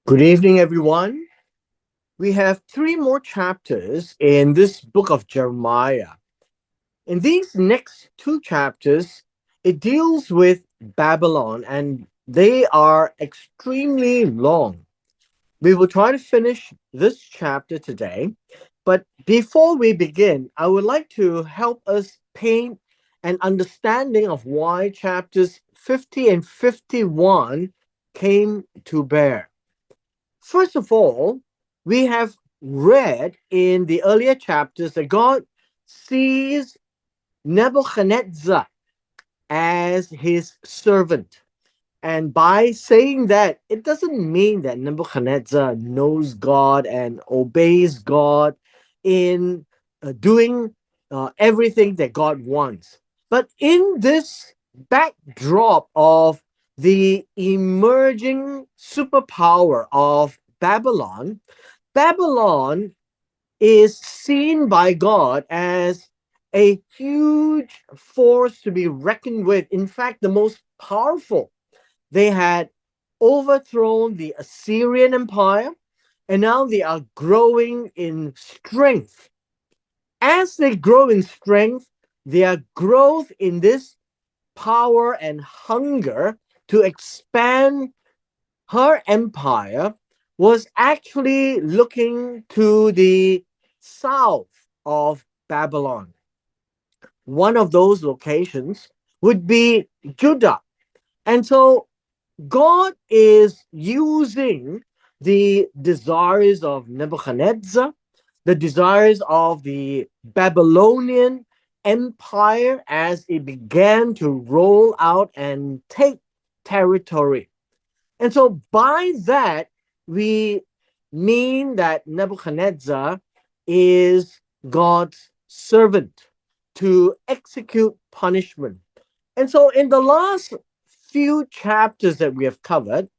Good evening, everyone. We have three more chapters in this book of Jeremiah. In these next two chapters, it deals with Babylon and they are extremely long. We will try to finish this chapter today, but before we begin, I would like to help us paint an understanding of why chapters 50 and 51 came to bear. First of all, we have read in the earlier chapters that God sees Nebuchadnezzar as his servant. And by saying that, it doesn't mean that Nebuchadnezzar knows God and obeys God in doing everything that God wants. But in this backdrop of the emerging superpower of Babylon, Babylon is seen by God as a huge force to be reckoned with. In fact, the most powerful. They had overthrown the Assyrian Empire, and now they are growing in strength. As they grow in strength, their growth in this power and hunger to expand her empire was actually looking to the south of Babylon. One of those locations would be Judah. And so God is using the desires of Nebuchadnezzar, the desires of the Babylonian Empire as it began to roll out and take territory. And so by that, we mean that Nebuchadnezzar is God's servant to execute punishment. And so in the last few chapters that we have covered,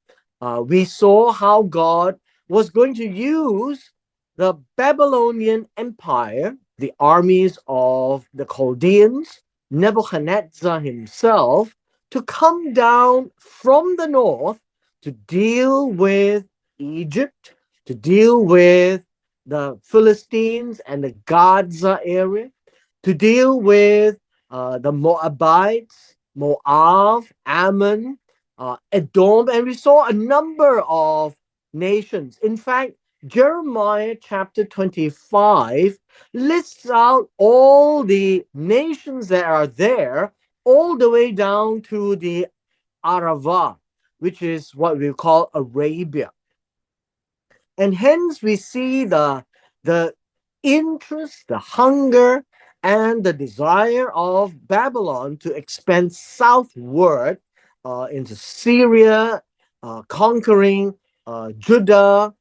we saw how God was going to use the Babylonian Empire, the armies of the Chaldeans, Nebuchadnezzar himself, to come down from the north to deal with Egypt, to deal with the Philistines and the Gaza area, to deal with the Moabites, Moab, Ammon, Edom, and we saw a number of nations. In fact, Jeremiah chapter 25 lists out all the nations that are there, all the way down to the Arava, which is what we call Arabia. And hence we see the interest, the hunger, and the desire of Babylon to expand southward into Syria, conquering Judah,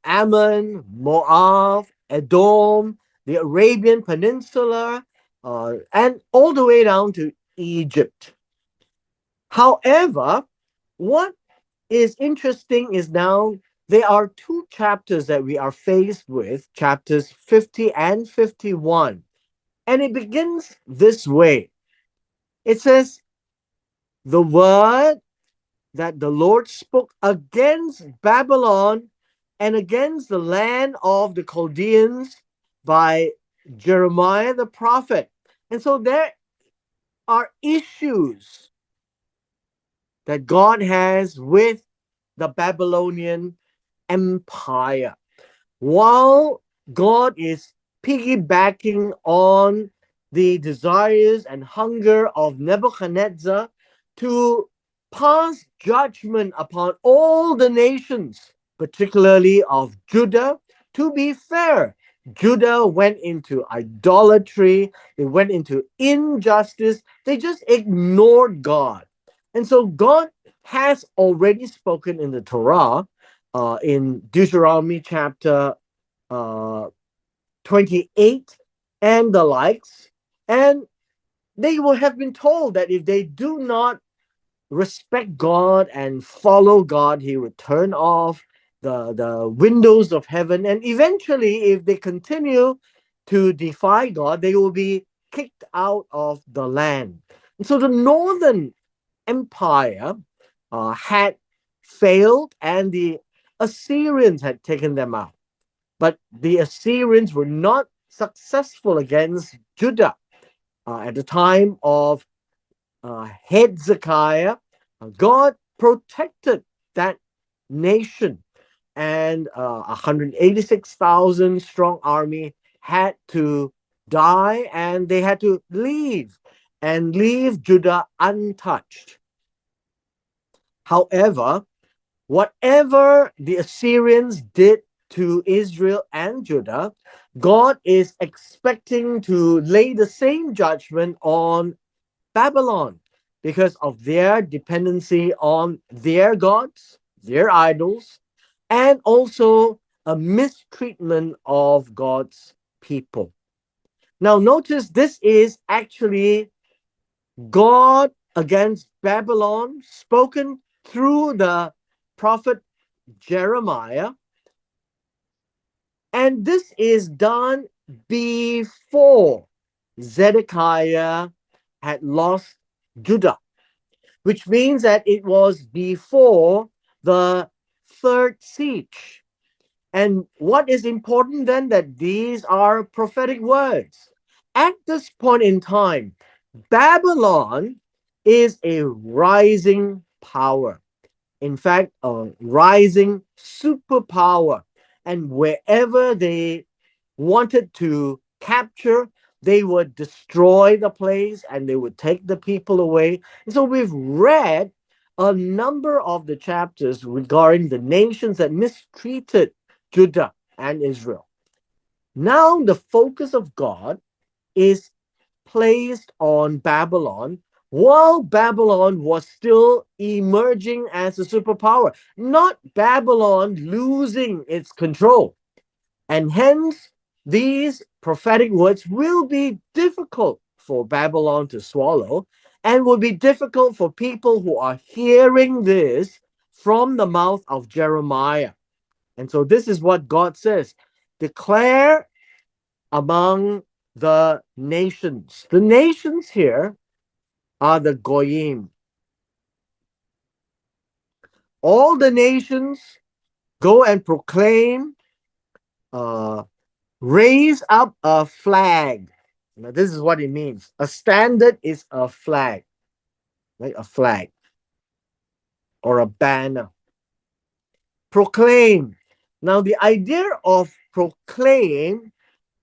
Ammon, Moab, Edom, the Arabian Peninsula, and all the way down to Egypt. However, what is interesting is now there are two chapters that we are faced with, chapters 50 and 51. And it begins this way. It says, the word that the Lord spoke against Babylon and against the land of the Chaldeans by Jeremiah the prophet. And so there are issues that God has with the Babylonian Empire. While God is piggybacking on the desires and hunger of Nebuchadnezzar to pass judgment upon all the nations, particularly of Judah. To be fair, Judah went into idolatry, they went into injustice, they just ignored God. And so God has already spoken in the Torah, in Deuteronomy chapter uh, 28 and the likes. And they will have been told that if they do not respect God and follow God, He would turn off the windows of heaven. And eventually, if they continue to defy God, they will be kicked out of the land. And so the northern empire had failed, and the Assyrians had taken them out. But the Assyrians were not successful against Judah at the time of Hezekiah. God protected that nation, and 186,000 strong army had to die, and they had to leave and leave Judah untouched. However, whatever the Assyrians did to Israel and Judah, God is expecting to lay the same judgment on Babylon because of their dependency on their gods, their idols, and also a mistreatment of God's people. Now, notice this is actually God against Babylon, spoken through the prophet Jeremiah. And this is done before Zedekiah had lost Judah, which means that it was before the third siege. And what is important then that these are prophetic words. At this point in time, Babylon is a rising power. In fact, a rising superpower. And wherever they wanted to capture, they would destroy the place and they would take the people away. And so we've read a number of the chapters regarding the nations that mistreated Judah and Israel. Now, the focus of God is placed on Babylon while Babylon was still emerging as a superpower, not Babylon losing its control. And hence, these prophetic words will be difficult for Babylon to swallow and will be difficult for people who are hearing this from the mouth of Jeremiah. And so, this is what God says: declare among the nations. The nations here are the Goyim. All the nations go and proclaim, uh, raise up a flag. Now, this is what it means. A standard is a flag, right? A flag or a banner. Proclaim. Now, the idea of proclaim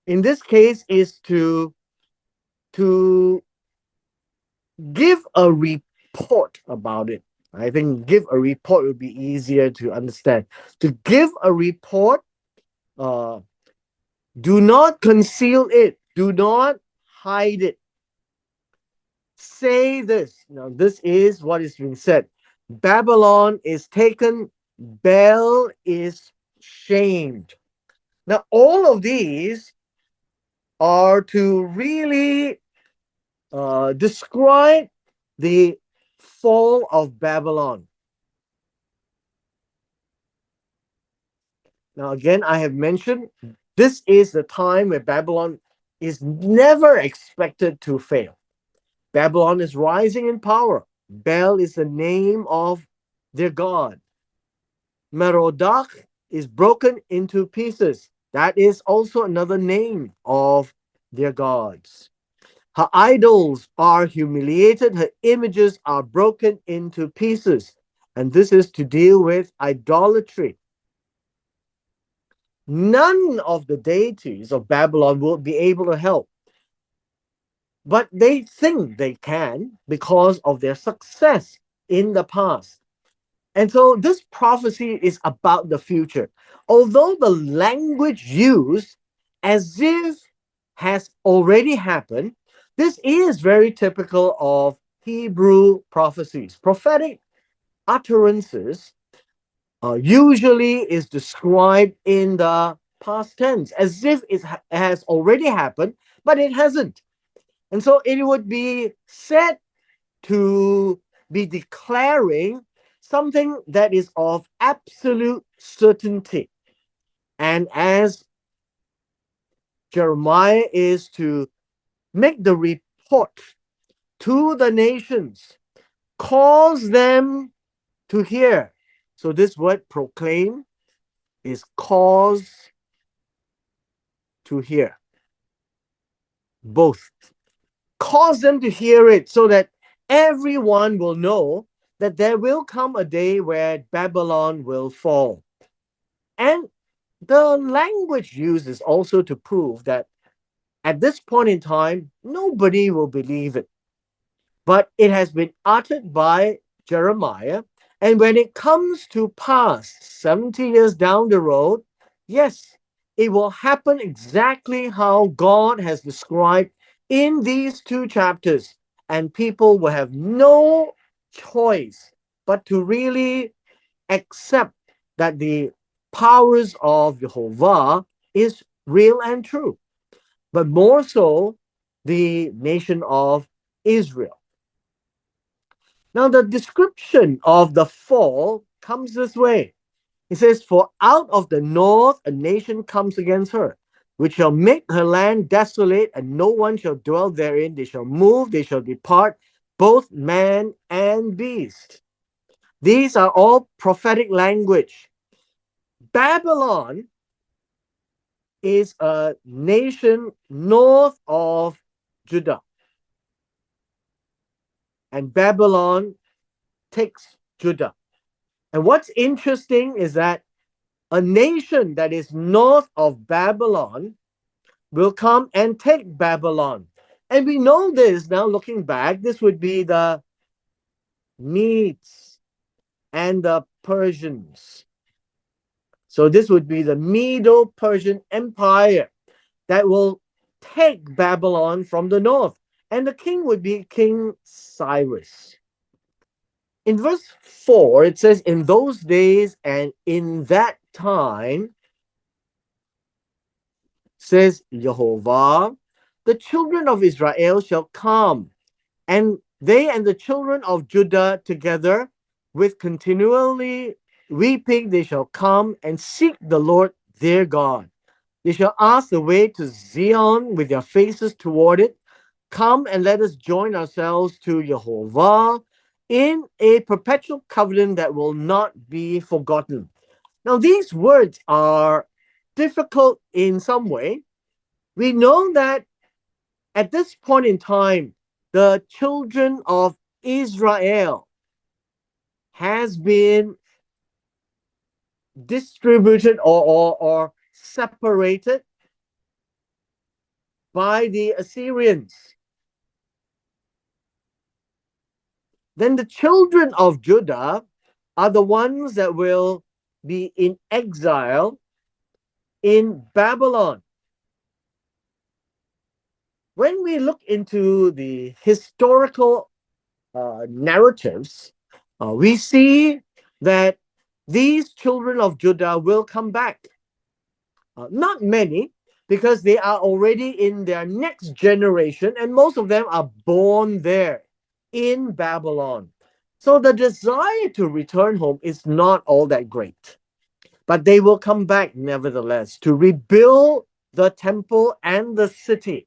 in this case is to give a report about it. I think give a report would be easier to understand. To give a report, uh, do not conceal it, do not hide it. Say this. Now, this is what is being said. Babylon is taken, Bel is shamed. Now, all of these are to really describe the fall of Babylon. Now, again, I have mentioned this is the time where Babylon is never expected to fail. Babylon is rising in power. Bel is the name of their god. Merodach is broken into pieces. That is also another name of their gods. Her idols are humiliated, her images are broken into pieces. And this is to deal with idolatry. None of the deities of Babylon will be able to help, but they think they can because of their success in the past. And so this prophecy is about the future. Although the language used as if has already happened, this is very typical of Hebrew prophecies. Prophetic utterances usually is described in the past tense as if it has already happened, but it hasn't. And so it would be said to be declaring something that is of absolute certainty. And as Jeremiah is to make the report to the nations, cause them to hear. So this word proclaim is cause to hear. Both. Cause them to hear it so that everyone will know that there will come a day where Babylon will fall. And the language used is also to prove that at this point in time, nobody will believe it. But it has been uttered by Jeremiah. And when it comes to pass 70 years down the road, yes, it will happen exactly how God has described in these two chapters. And people will have no choice but to really accept that the powers of Jehovah is real and true, but more so the nation of Israel. Now, the description of the fall comes this way. It says, "For out of the north a nation comes against her, which shall make her land desolate, and no one shall dwell therein. They shall move, they shall depart, both man and beast." These are all prophetic language. Babylon is a nation north of Judah, and Babylon takes Judah. And what's interesting is that a nation that is north of Babylon will come and take Babylon. And we know this now looking back, this would be the Medes and the Persians. So this would be the Medo Persian Empire that will take Babylon from the north. And the king would be King Cyrus. In verse 4, it says, "In those days and in that time, says Jehovah, the children of Israel shall come, and they and the children of Judah together with continually weeping, they shall come and seek the Lord their God. They shall ask the way to Zion with their faces toward it. Come and let us join ourselves to Jehovah in a perpetual covenant that will not be forgotten." Now, these words are difficult in some way. We know that at this point in time, the children of Israel has been distributed or separated by the Assyrians. Then the children of Judah are the ones that will be in exile in Babylon. When we look into the historical narratives, we see that these children of Judah will come back. Not many, because they are already in their next generation, and most of them are born there in Babylon. So the desire to return home is not all that great. But they will come back nevertheless to rebuild the temple and the city.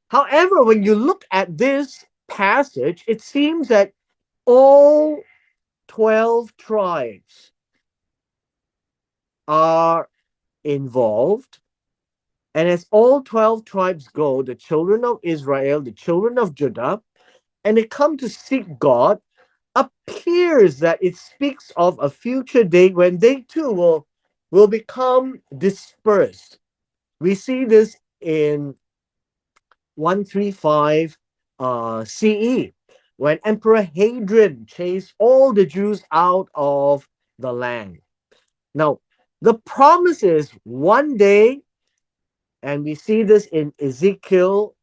However, when you look at this passage, it seems that all 12 tribes are involved. And as all 12 tribes go, the children of Israel, the children of Judah, and they come to seek God, appears that it speaks of a future day when they too will become dispersed. We see this in 135 CE, when Emperor Hadrian chased all the Jews out of the land. Now, the promise is one day, and we see this in Ezekiel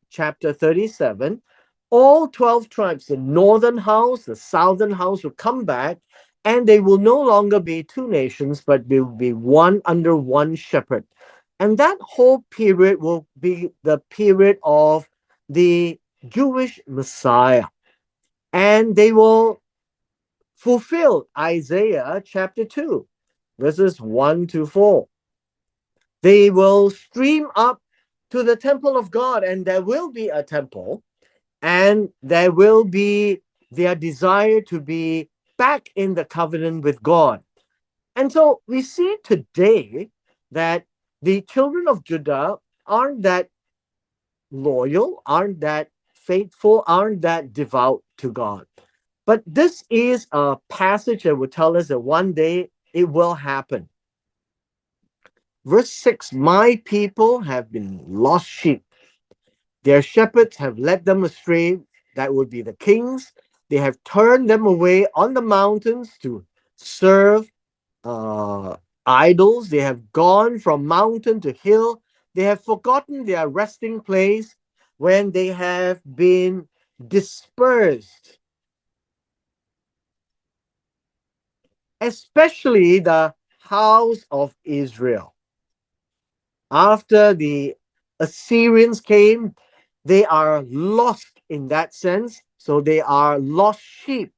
chapter 37, all 12 tribes, the northern house, the southern house, will come back, and they will no longer be two nations, but they will be one under one shepherd. And that whole period will be the period of the Jewish Messiah. And they will fulfill Isaiah chapter 2, verses 1 to 4. They will stream up to the temple of God, and there will be a temple, and there will be their desire to be back in the covenant with God. And so we see today that the children of Judah aren't that loyal, aren't that faithful, aren't that devout to God. But this is a passage that will tell us that one day it will happen. Verse 6, my people have been lost sheep. Their shepherds have led them astray. That would be the kings. They have turned them away on the mountains to serve uh, idols. They have gone from mountain to hill. They have forgotten their resting place when they have been dispersed, especially the house of Israel. After the Assyrians came, they are lost in that sense. So they are lost sheep,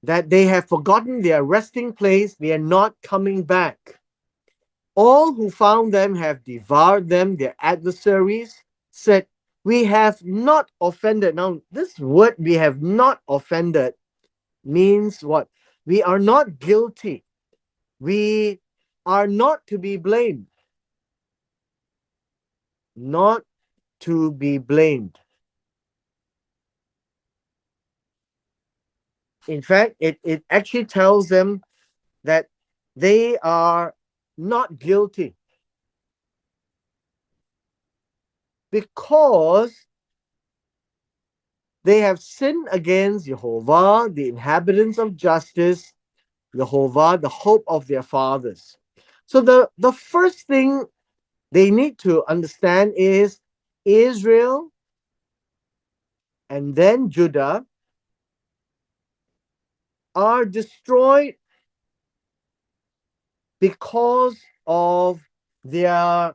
that they have forgotten their resting place. They are not coming back. All who found them have devoured them. Their adversaries said, we have not offended. Now, this word, we have not offended, means what? We are not guilty. We are not to be blamed. Not to be blamed. In fact, it actually tells them that they are not guilty because they have sinned against Jehovah, the inhabitants of justice, Jehovah, the hope of their fathers. So the first thing they need to understand is Israel and then Judah are destroyed because of their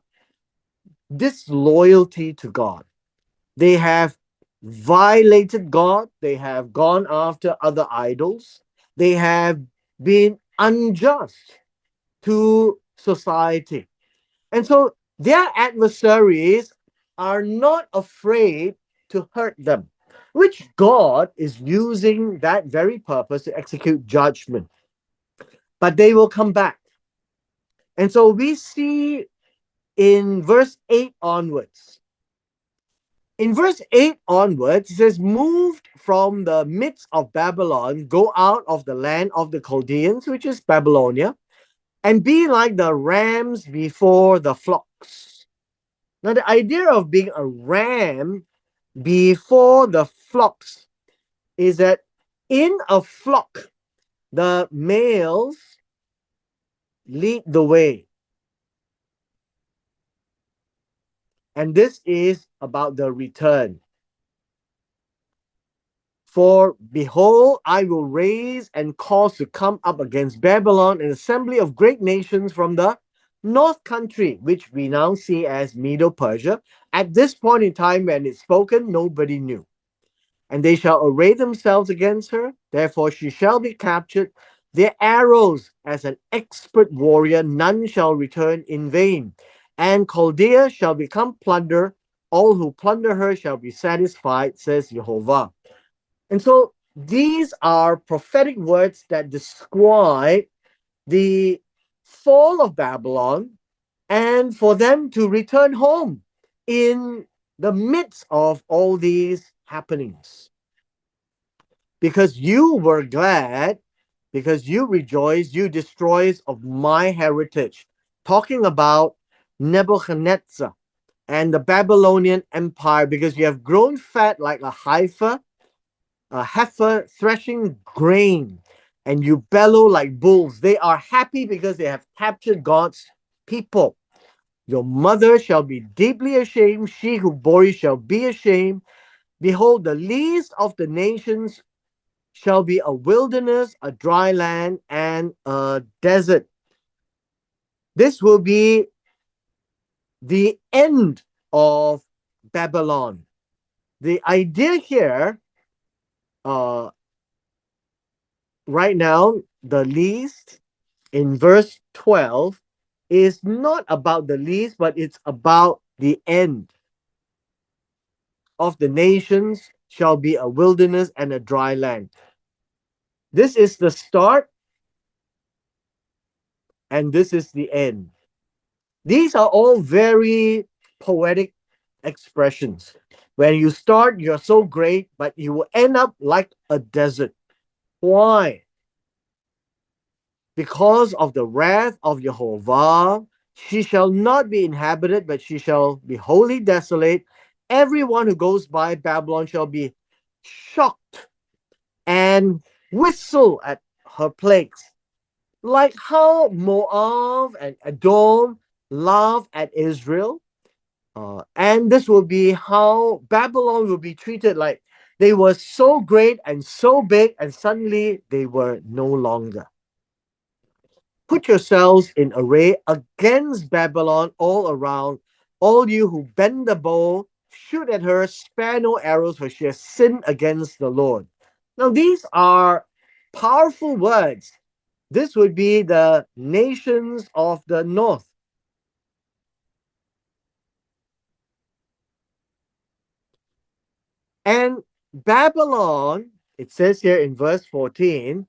disloyalty to God. They have violated God. They have gone after other idols. They have been unjust to society. And so their adversaries are not afraid to hurt them, which God is using that very purpose to execute judgment. But they will come back. And so we see in verse 8 onwards. In verse 8 onwards, it says, moved from the midst of Babylon, go out of the land of the Chaldeans, which is Babylonia, and be like the rams before the flocks. Now, the idea of being a ram before the flocks is that in a flock, the males lead the way. And this is about the return. For behold, I will raise and cause to come up against Babylon an assembly of great nations from the north country, which we now see as Medo Persia. At this point in time, when it's spoken, nobody knew. And they shall array themselves against her. Therefore, she shall be captured. Their arrows, as an expert warrior, none shall return in vain. And Chaldea shall become plunder. All who plunder her shall be satisfied, says Jehovah. And so these are prophetic words that describe the fall of Babylon and for them to return home in the midst of all these happenings. Because you were glad, because you rejoiced, you destroyers of my heritage. Talking about Nebuchadnezzar and the Babylonian Empire, because you have grown fat like a heifer threshing grain, and you bellow like bulls. They are happy because they have captured God's people. Your mother shall be deeply ashamed. She who bore you shall be ashamed. Behold, the least of the nations shall be a wilderness, a dry land, and a desert. This will be the end of Babylon. The idea here, uh, right now, the least in verse 12 is not about the least, but it's about the end of the nations shall be a wilderness and a dry land. This is the start and this is the end. These are all very poetic expressions. When you start, you're so great, but you will end up like a desert. Why? Because of the wrath of Jehovah, she shall not be inhabited, but she shall be wholly desolate. Everyone who goes by Babylon shall be shocked and whistle at her plagues, like how Moab and Edom laugh at Israel. And this will be how Babylon will be treated, like they were so great and so big, and suddenly they were no longer. Put yourselves in array against Babylon all around, all you who bend the bow, shoot at her, spare no arrows, for she has sinned against the Lord. Now, these are powerful words. This would be the nations of the north. And Babylon, it says here in verse 14,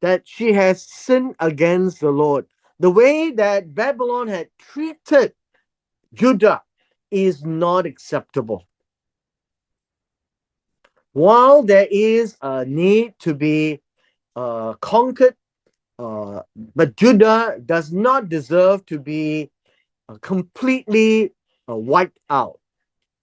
that she has sinned against the Lord. The way that Babylon had treated Judah is not acceptable. While there is a need to be conquered, but Judah does not deserve to be completely wiped out.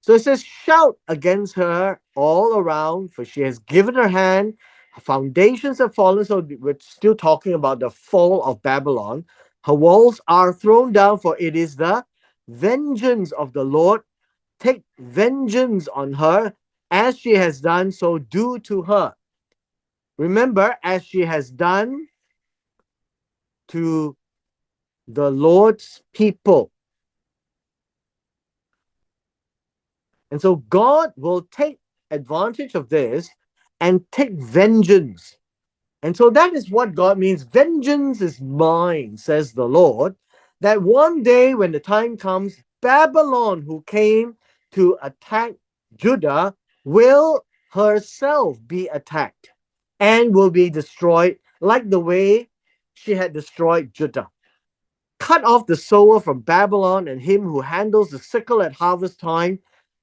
So it says, shout against her all around, for she has given her hand. Her foundations have fallen. So we're still talking about the fall of Babylon. Her walls are thrown down, for it is the vengeance of the Lord. Take vengeance on her, as she has done, so do to her. Remember, as she has done to the Lord's people. And so God will take advantage of this and take vengeance. And so that is what God means. Vengeance is mine, says the Lord. That one day when the time comes, Babylon, who came to attack Judah, will herself be attacked and will be destroyed like the way she had destroyed Judah. Cut off the sower from Babylon and him who handles the sickle at harvest time.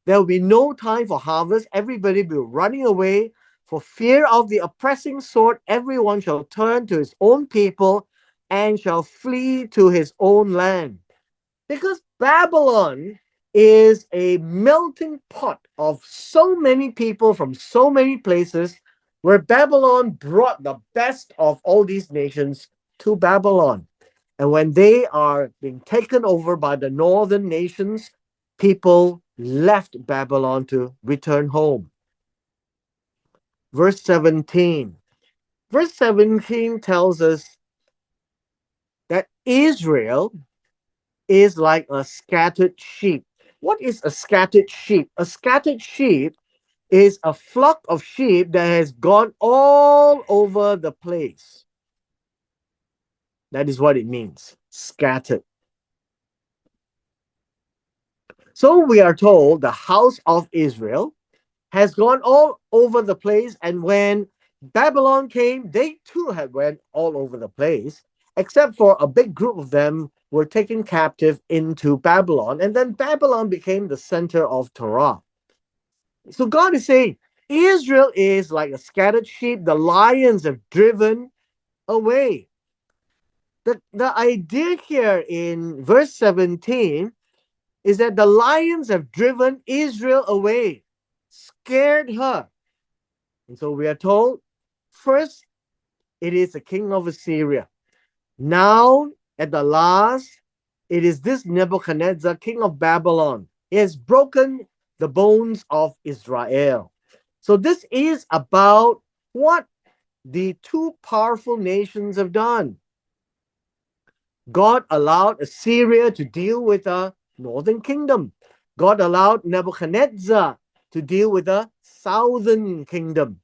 There will be no time for harvest. Everybody will be running away. For fear of the oppressing sword, everyone shall turn to his own people and shall flee to his own land. Because Babylon is a melting pot of so many people from so many places, where Babylon brought the best of all these nations to Babylon. And when they are being taken over by the northern nations, people left Babylon to return home. Verse 17. Verse 17 tells us that Israel is like a scattered sheep. What is a scattered sheep? A scattered sheep is a flock of sheep that has gone all over the place. That is what it means, scattered. So we are told the house of Israel has gone all over the place, and when Babylon came, they too had went all over the place, except for a big group of them were taken captive into Babylon, and then Babylon became the center of Torah. So God is saying, Israel is like a scattered sheep, the lions have driven away. The idea here in verse 17 is that the lions have driven Israel away, scared her. And so we are told, first, it is the king of Assyria. Now, at the last, it is this Nebuchadnezzar, king of Babylon. He has broken the bones of Israel. So this is about what the two powerful nations have done. God allowed Assyria to deal with a northern kingdom. God allowed Nebuchadnezzar to deal with a southern kingdom.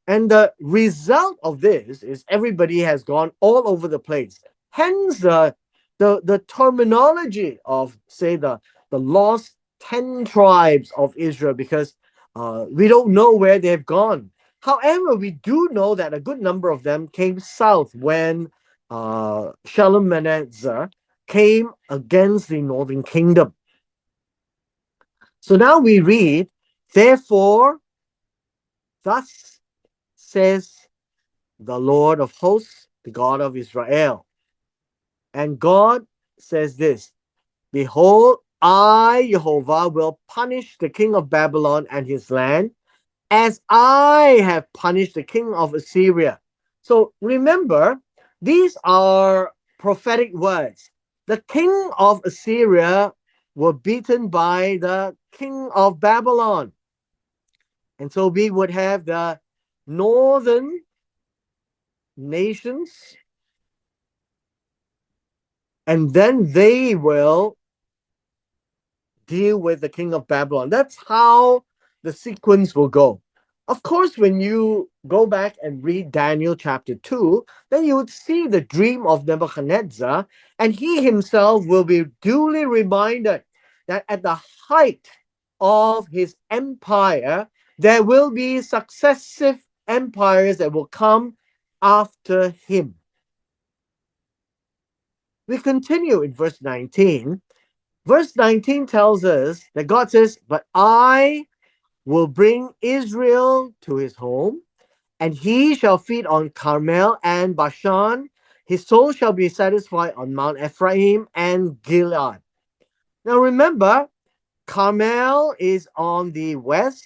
And the result of this is everybody has gone all over the place. Hence the terminology of, say, the lost 10 tribes of Israel, because we don't know where they've gone. However, we do know that a good number of them came south when Shalmaneser came against the northern kingdom. So now we read, therefore, thus says the Lord of hosts, the God of Israel. And God says this, behold, I, Jehovah, will punish the king of Babylon and his land as I have punished the king of Assyria. So remember, these are prophetic words. The king of Assyria were beaten by the king of Babylon. And so we would have the northern nations, and then they will deal with the king of Babylon. That's how the sequence will go. Of course, when you go back and read Daniel chapter 2, then you would see the dream of Nebuchadnezzar, and he himself will be duly reminded that at the height of his empire, there will be successive empires that will come after him. We continue in verse 19. Verse 19 tells us that God says, but I will bring Israel to his home, and he shall feed on Carmel and Bashan. His soul shall be satisfied on Mount Ephraim and Gilead. Now remember, Carmel is on the west,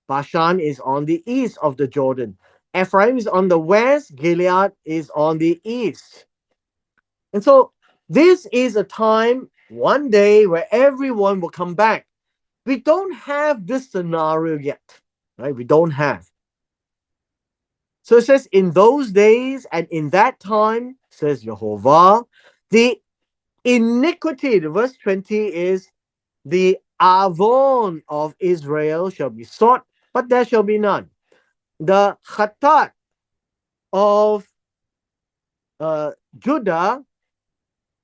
Bashan is on the east of the Jordan. Ephraim is on the west, Gilead is on the east. And so this is a time, one day, where everyone will come back. We don't have this scenario yet, right? We don't have. So it says, in those days and in that time, says Jehovah, the iniquity, the verse 20 is, the avon of Israel shall be sought, but there shall be none. The chatat of Judah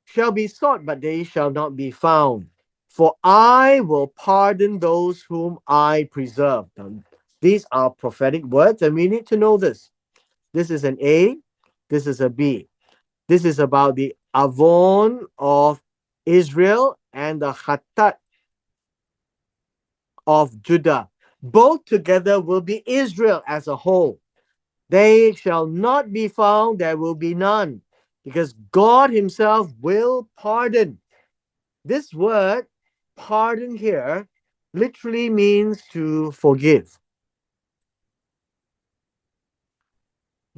shall be sought, but they shall not be found. For I will pardon those whom I preserve. Now, these are prophetic words, and we need to know this. This is an A, this is a B. This is about the Avon of Israel and the Khatat of Judah. Both together will be Israel as a whole. They shall not be found, there will be none, because God himself will pardon. This word, pardon here, literally means to forgive.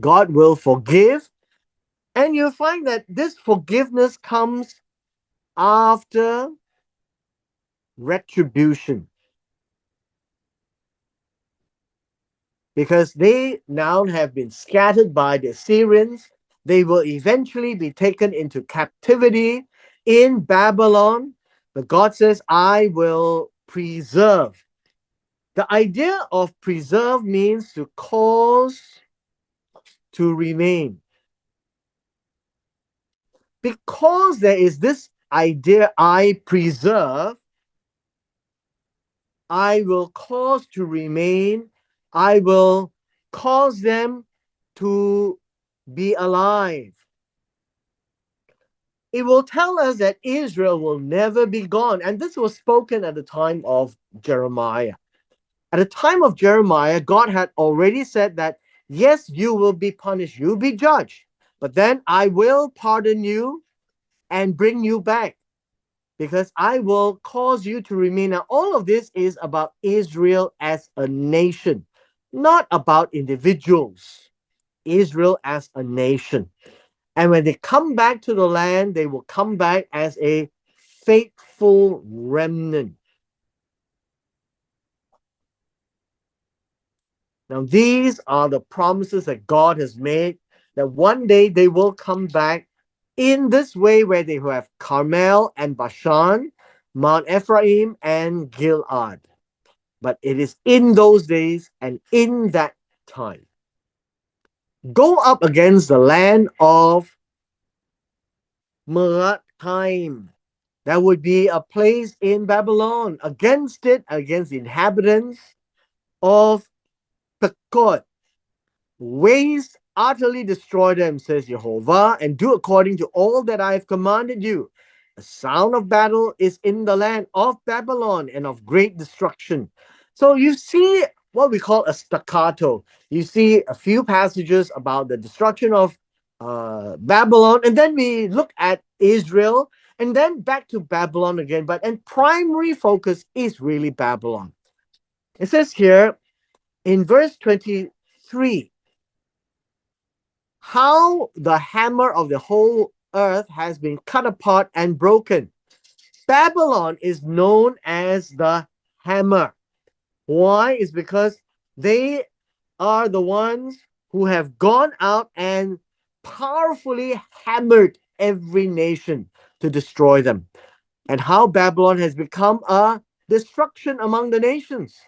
God will forgive, and you'll find that this forgiveness comes after retribution. Because they now have been scattered by the Assyrians, they will eventually be taken into captivity in Babylon. But God says, I will preserve. The idea of preserve means to cause to remain. Because there is this idea, I preserve, I will cause to remain, I will cause them to be alive. It will tell us that Israel will never be gone. And this was spoken at the time of Jeremiah. At the time of Jeremiah, God had already said that, yes, you will be punished, you'll be judged, but then I will pardon you and bring you back, because I will cause you to remain. Now, all of this is about Israel as a nation, not about individuals. Israel as a nation. And when they come back to the land, they will come back as a faithful remnant. Now, these are the promises that God has made, that one day they will come back in this way, where they will have Carmel and Bashan, Mount Ephraim and Gilead. But it is in those days and in that time. Go up against the land of Merathaim. That would be a place in Babylon. Against it, against the inhabitants of Pekod. Waste utterly destroy them, says Jehovah, and do according to all that I have commanded you. The sound of battle is in the land of Babylon and of great destruction. So you see what we call a staccato. You see a few passages about the destruction of Babylon, and then we look at Israel, and then back to Babylon again. But and primary focus is really Babylon. It says here in verse 23 how the hammer of the whole earth has been cut apart and broken. Babylon is known as the hammer. Why? Is because they are the ones who have gone out and powerfully hammered every nation to destroy them. And how Babylon has become a destruction among the nations.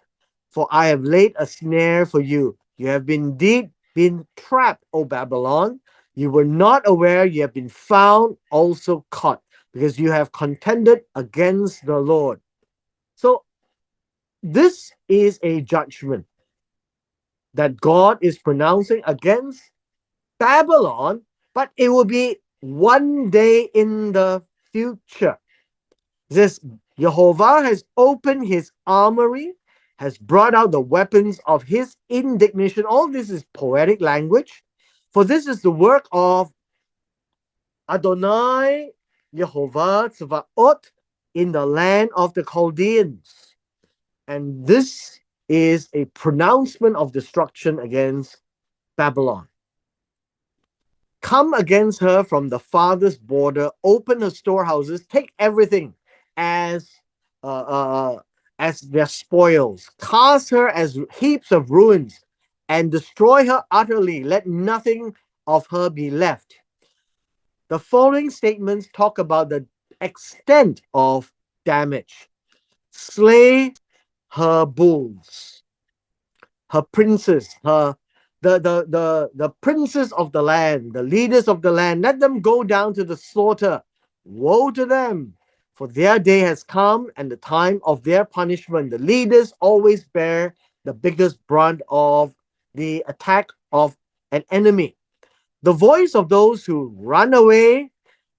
For I have laid a snare for you. You have indeed been trapped, O Babylon. You were not aware, you have been found, also caught, because you have contended against the Lord. So, this is a judgment that God is pronouncing against Babylon, but it will be one day in the future. This Jehovah has opened his armory, has brought out the weapons of his indignation. All this is poetic language, for this is the work of Adonai Jehovah Tzvaot in the land of the Chaldeans. And this is a pronouncement of destruction against Babylon. Come against her from the farthest border, open her storehouses, take everything as their spoils, cast her as heaps of ruins, and destroy her utterly. Let nothing of her be left. The following statements talk about the extent of damage. Slay her bulls, her princes, the princes of the land, the leaders of the land. Let them go down to the slaughter. Woe to them, for their day has come and the time of their punishment. The leaders always bear the biggest brunt of the attack of an enemy. The voice of those who run away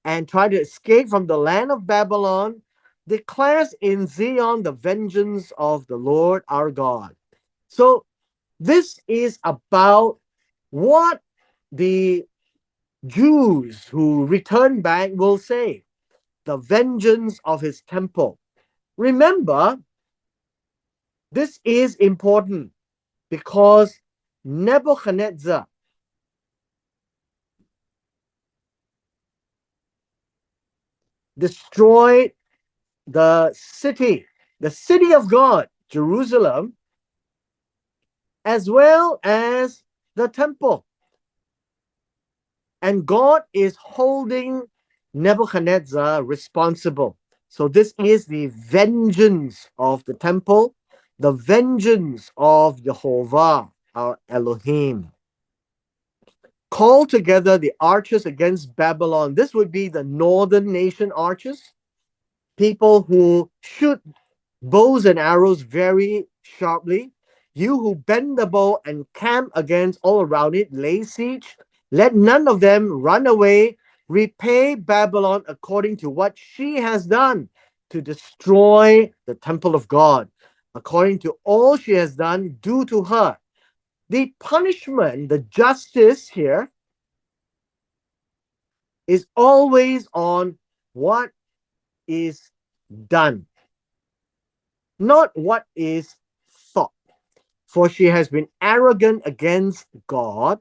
and try to escape from the land of Babylon declares in Zion the vengeance of the Lord our God. So this is about what the Jews who return back will say, the vengeance of his temple. Remember, this is important because Nebuchadnezzar destroyed the city of God, Jerusalem, as well as the temple. And God is holding Nebuchadnezzar responsible. So this is the vengeance of the temple, the vengeance of Jehovah, our Elohim. Call together the archers against Babylon. This would be the northern nation archers, people who shoot bows and arrows very sharply. You who bend the bow and camp against all around it, lay siege. Let none of them run away. Repay Babylon according to what she has done to destroy the temple of God. According to all she has done, do to her. The punishment, the justice here is always on what is done, not what is thought. For she has been arrogant against God,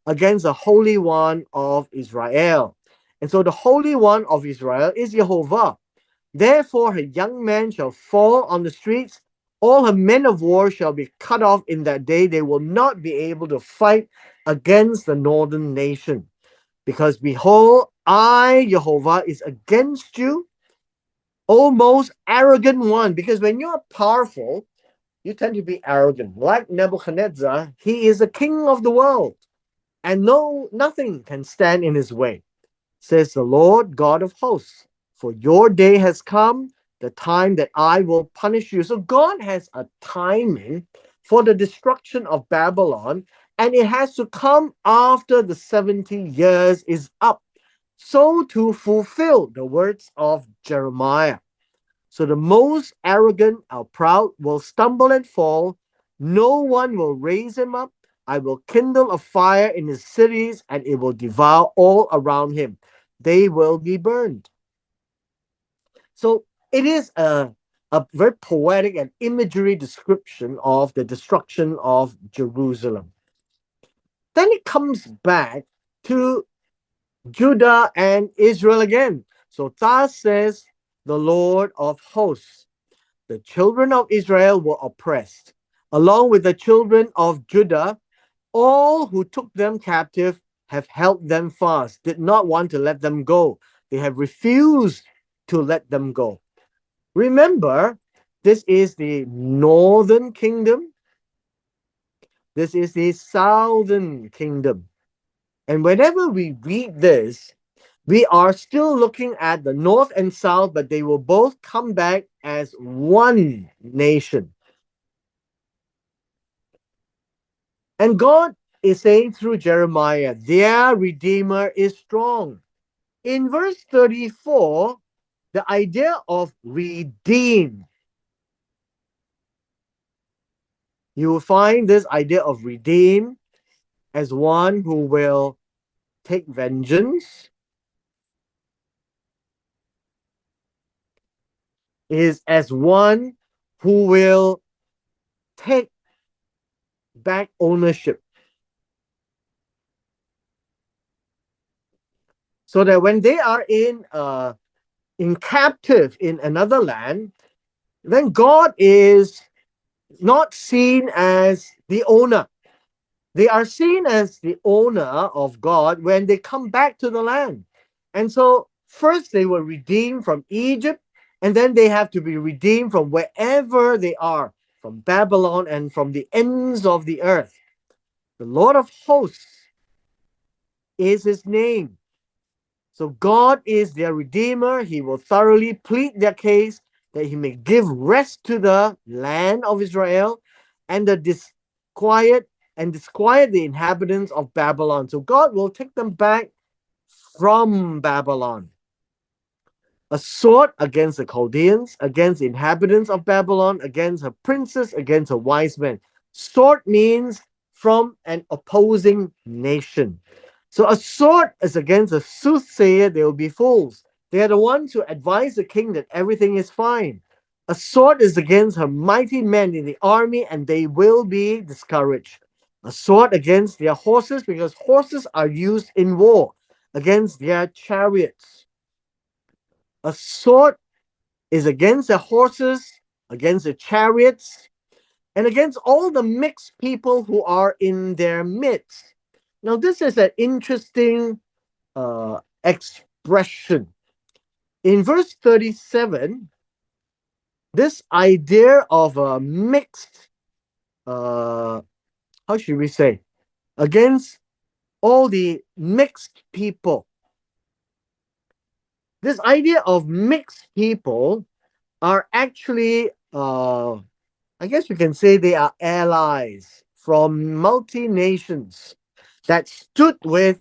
against the Holy One of Israel. And so the Holy One of Israel is Jehovah. Therefore, her young men shall fall on the streets. All her men of war shall be cut off in that day. They will not be able to fight against the northern nation. Because behold, I, Jehovah, is against you, O most arrogant one. Because when you're powerful, you tend to be arrogant. Like Nebuchadnezzar, he is a king of the world, and nothing can stand in his way, says the Lord God of hosts. For your day has come, the time that I will punish you. So God has a timing for the destruction of Babylon, and it has to come after the 70 years is up, so to fulfill the words of Jeremiah. So the most arrogant or proud will stumble and fall. No one will raise him up. I will kindle a fire in his cities, and it will devour all around him. They will be burned. So it is a very poetic and imagery description of the destruction of Jerusalem. Then it comes back to Judah and Israel again. So thus says the Lord of hosts, the children of Israel were oppressed, along with the children of Judah. All who took them captive have held them fast, did not want to let them go. They have refused to let them go. Remember, this is the northern kingdom, this is the southern kingdom. And whenever we read this, we are still looking at the north and south, but they will both come back as one nation. And God is saying through Jeremiah, their Redeemer is strong. In verse 34, the idea of redeem, you will find this idea of redeem as one who will take vengeance, is as one who will take back ownership. So that when they are in captive in another land, then God is not seen as the owner. They are seen as the owner of God when they come back to the land. And so first they were redeemed from Egypt, and then they have to be redeemed from wherever they are, from Babylon and from the ends of the earth. The Lord of hosts is his name. So God is their redeemer. He will thoroughly plead their case that he may give rest to the land of Israel and the disquiet the inhabitants of Babylon. So God will take them back from Babylon. A sword against the Chaldeans, against the inhabitants of Babylon, against her princes, against her wise men. Sword means from an opposing nation. So a sword is against a soothsayer, they will be fools. They are the ones who advise the king that everything is fine. A sword is against her mighty men in the army, and they will be discouraged. A sword against their horses, because horses are used in war, against their chariots. A sword is against the horses, against the chariots, and against all the mixed people who are in their midst. Now, this is an interesting expression. In verse 37, this idea of a mixed, how should we say, against all the mixed people. This idea of mixed people are actually, I guess we can say they are allies from multi nations that stood with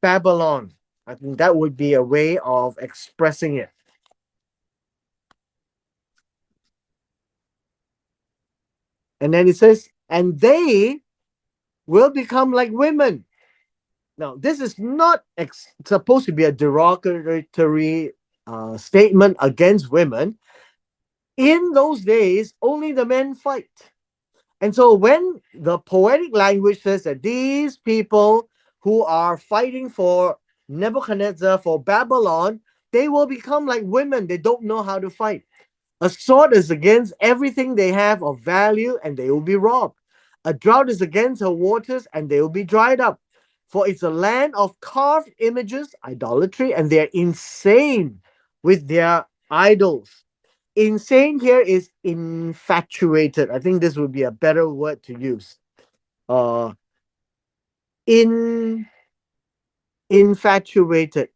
Babylon. I think that would be a way of expressing it. And then it says, and they will become like women. Now, this is not supposed to be a derogatory statement against women. In those days, only the men fight. And so when the poetic language says that these people who are fighting for Nebuchadnezzar, for Babylon, they will become like women. They don't know how to fight. A sword is against everything they have of value, and they will be robbed. A drought is against her waters, and they will be dried up. For it's a land of carved images, idolatry, and they're insane with their idols. Insane here is infatuated. I think this would be a better word to use. Uh, in infatuated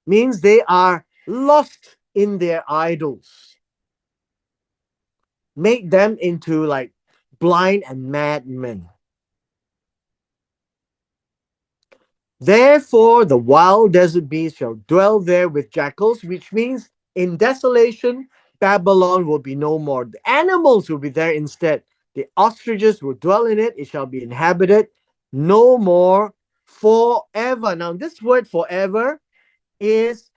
means they are lost in their idols. Make them into like blind and madmen. Therefore, the wild desert beasts shall dwell there with jackals, which means in desolation, Babylon will be no more. The animals will be there instead. The ostriches will dwell in it. It shall be inhabited no more forever. Now, this word forever is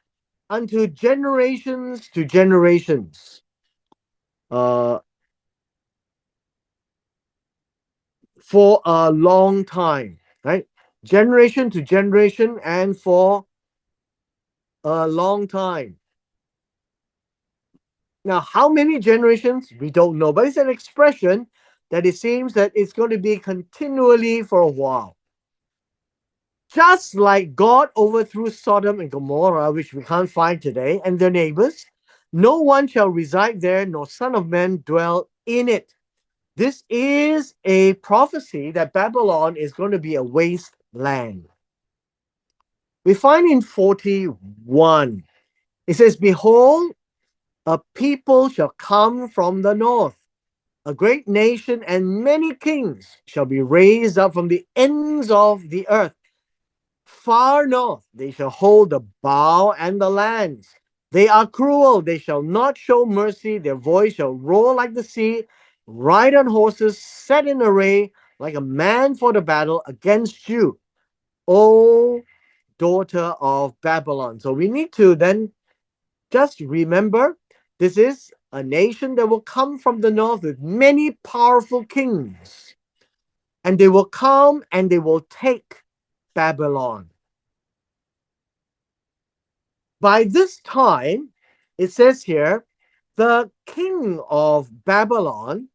unto generations to generations. Uh, for a long time, right? Generation to generation and for a long time. Now, how many generations? We don't know, but it's an expression that it seems that it's going to be continually for a while. Just like God overthrew Sodom and Gomorrah, which we can't find today, and their neighbors, no one shall reside there, nor son of man dwell in it. This is a prophecy that Babylon is going to be a wasteland. We find in 41, it says, Behold, a people shall come from the north, a great nation and many kings shall be raised up from the ends of the earth. Far north they shall hold the bow and the lands. They are cruel, they shall not show mercy, their voice shall roar like the sea, ride on horses, set in array, like a man for the battle against you, O daughter of Babylon. So we need to then just remember this is a nation that will come from the north with many powerful kings. And they will come and they will take Babylon. By this time, it says here, the king of Babylon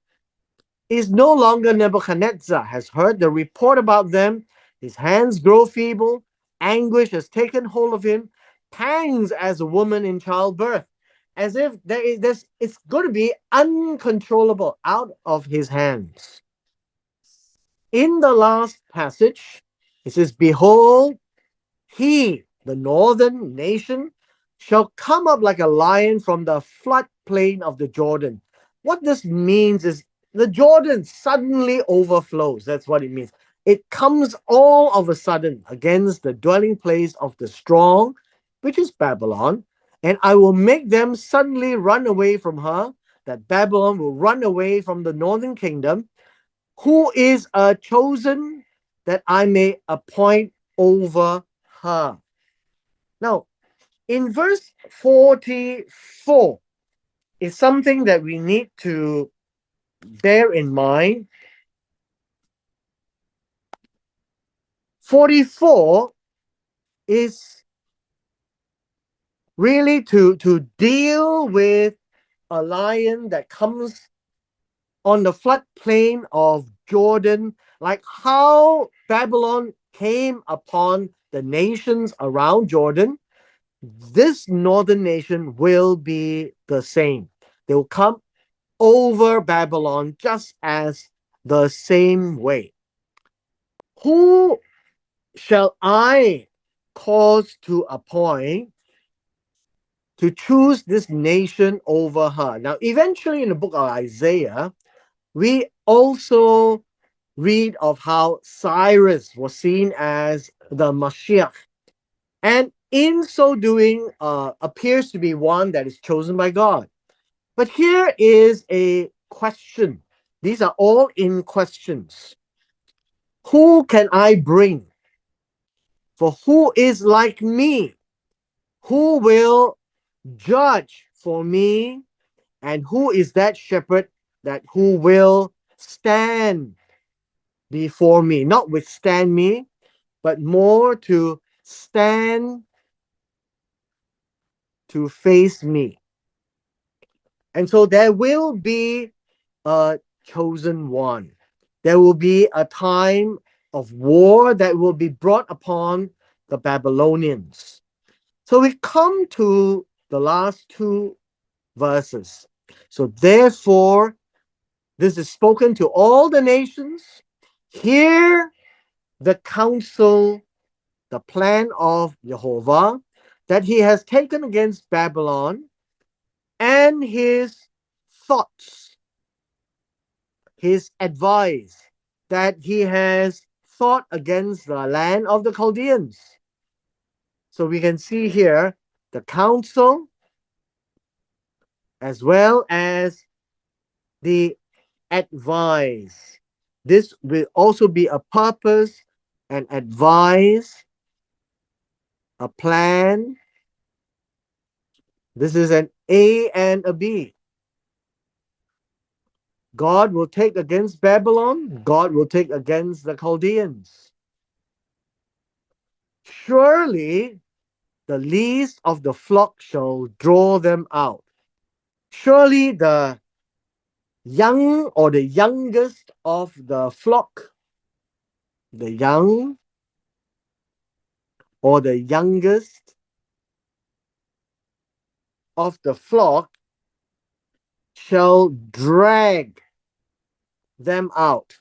is no longer Nebuchadnezzar, has heard the report about them. His hands grow feeble, anguish has taken hold of him, pangs as a woman in childbirth, as if it's going to be uncontrollable out of his hands. In the last passage, it says, Behold, he, the northern nation, shall come up like a lion from the floodplain of the Jordan. What this means is the Jordan suddenly overflows. That's what it means. It comes all of a sudden against the dwelling place of the strong, which is Babylon, and I will make them suddenly run away from her, that Babylon will run away from the northern kingdom, who is a chosen that I may appoint over her. Now, in verse 44 is something that we need to bear in mind. 44 is really to deal with a lion that comes on the floodplain of Jordan, like how Babylon came upon the nations around Jordan. This northern nation will be the same. They will come over Babylon just as the same way. Who shall I cause to appoint to choose this nation over her? Now, eventually in the book of Isaiah, we also read of how Cyrus was seen as the Mashiach. And in so doing, appears to be one that is chosen by God. But here is a question. These are all in questions. Who can I bring? For who is like me? Who will judge for me? And who is that shepherd that who will stand before me? Not withstand me, but more to stand to face me. And so there will be a chosen one. There will be a time of war that will be brought upon the Babylonians. So we come to the last two verses. So therefore, this is spoken to all the nations. Hear the counsel, the plan of Jehovah that he has taken against Babylon and his thoughts. his advice that he has fought against the land of the Chaldeans. So we can see here the counsel as well as the advice. This will also be a purpose, an advice, a plan. This is an A and a B. God will take against Babylon. God will take against the Chaldeans. Surely the least of the flock shall draw them out. Surely the young or the youngest of the flock, the young or the youngest of the flock shall drag them out.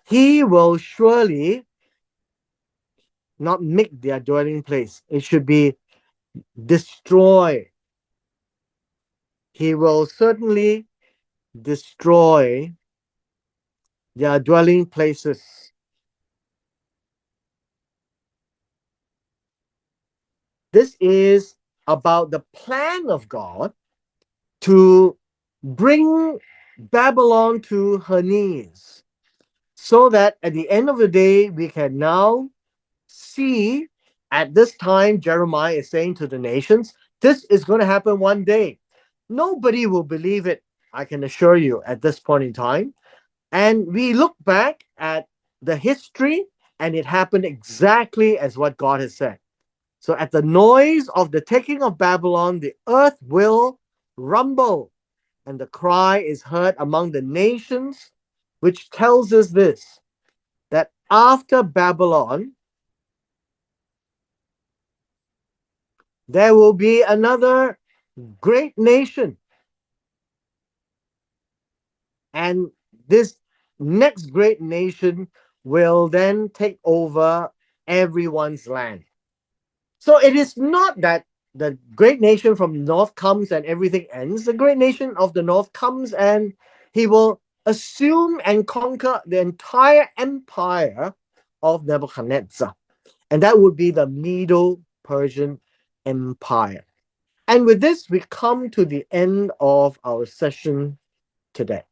He will surely not make their dwelling place. It should be destroy. He will certainly destroy their dwelling places. This is about the plan of God to bring Babylon to her knees, so that at the end of the day, we can now see at this time, Jeremiah is saying to the nations, this is going to happen one day. Nobody will believe it, I can assure you, at this point in time. And we look back at the history, and it happened exactly as what God has said. So, at the noise of the taking of Babylon, the earth will rumble, and the cry is heard among the nations, which tells us this, that after Babylon, there will be another great nation. And this next great nation will then take over everyone's land. So it is not that the great nation from the north comes and everything ends. The great nation of the north comes and he will assume and conquer the entire empire of Nebuchadnezzar. And that would be the Medo Persian Empire. And with this, we come to the end of our session today.